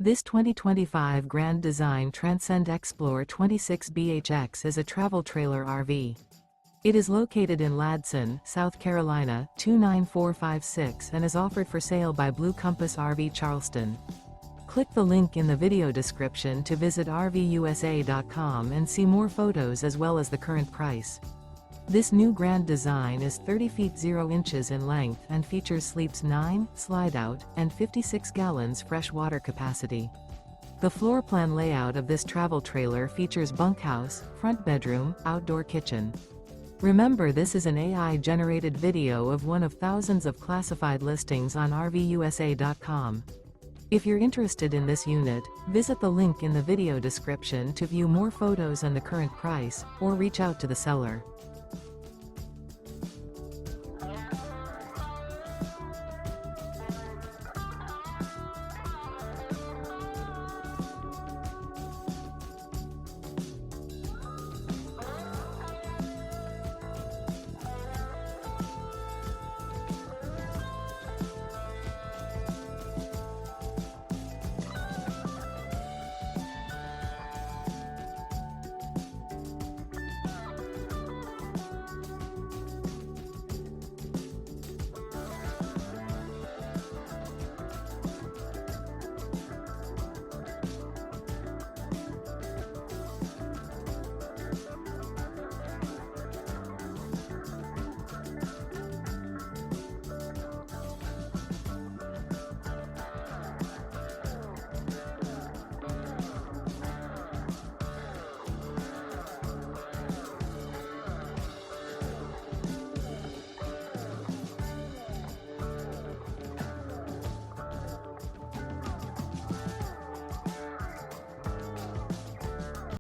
This 2025 Grand Design Transcend Xplor 26BHX is a travel trailer RV. It is located in Ladson, South Carolina, 29456 and is offered for sale by Blue Compass RV Charleston. Click the link in the video description to visit RVUSA.com and see more photos as well as the current price. This new Grand Design is 30 feet 0 inches in length and features sleeps 9, slide-out, and 56 gallons fresh water capacity. The floor plan layout of this travel trailer features bunkhouse, front bedroom, outdoor kitchen. Remember, this is an AI-generated video of one of thousands of classified listings on RVUSA.com. If you're interested in this unit, visit the link in the video description to view more photos and the current price, or reach out to the seller.